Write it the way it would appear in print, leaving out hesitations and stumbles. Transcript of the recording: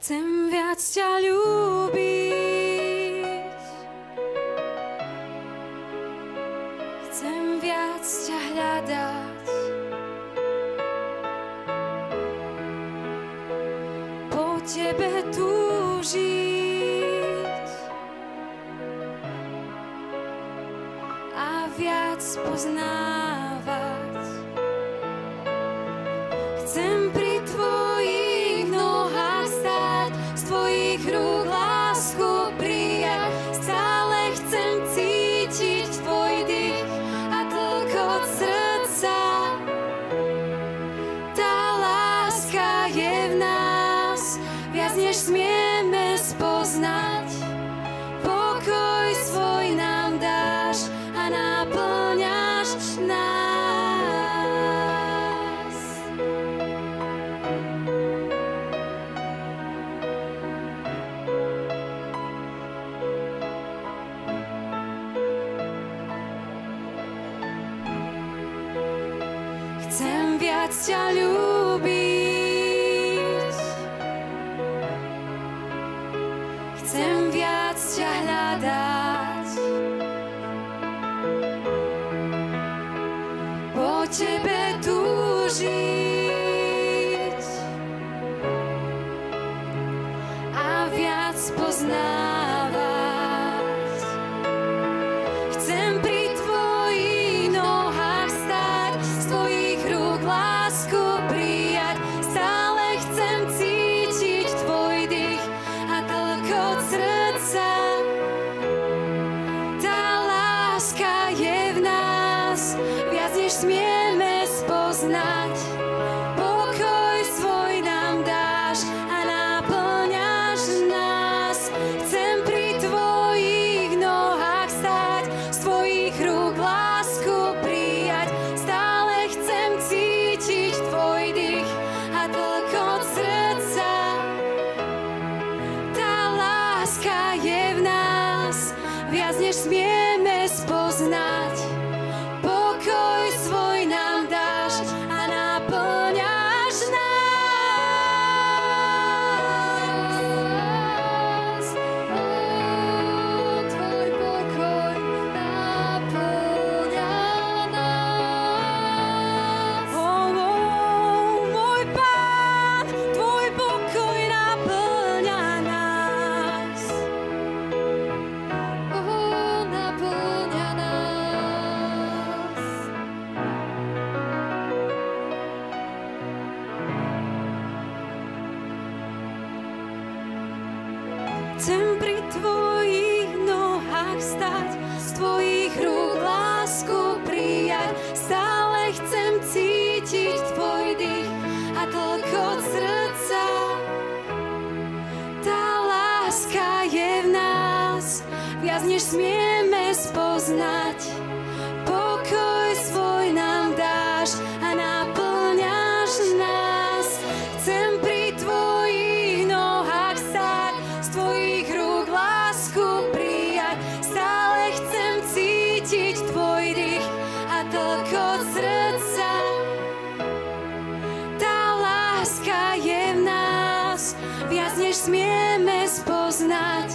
Chcem viac ťa ľúbiť, chcem viac ťa hľadať, po tebe túžiť a viac poznávať. Chcem pri tvojich nohách stáť, z tvojich rúk lásku prijať. Stále chcem cítiť tvoj dých a tlkot srdca. Tá láska je v nás, viac než smieme spoznať. Pokoj svoj nám dáš a naplňaš nás. Chcem viac ťa ľúbiť, chcem viac ťa hľadať, po tebe túžiť a viac poznávať. Chcem pri tvojich nohách stáť, z tvojich rúk lásku prijať. Stále chcem cítiť tvoj dých a tlkot srdca. Tá láska je v nás, viac než smieme spoznať. Pokoj svoj nám dáš a naplňaš nás. Chcem pri tvojich nohách stáť, z tvojich rúk lásku prijať. Stále chcem cítiť tvoj dých a tlkot srdca. Tá láska je v nás, viac než smieme spoznať. Pokoj svoj nám dáš a naplňaš nás. Tvoj pokoj naplňa nás. Môj Pán, tvoj pokoj naplňa nás. Naplňa nás. Chcem pri tvojich nohách stáť, z tvojich rúk lásku prijať. Stále chcem cítiť tvoj dých a tlkot srdca. Tá láska je v nás, viac než smieme spoznať. Pokoj svoj nám dáš a naplňaš nás. Chcem pri tvojich nohách stáť, z tvojich rúk lásku prijať. Stále chcem cítiť tvoj dých a tlkot srdca. Tá láska je v nás, viac než smieme spoznať.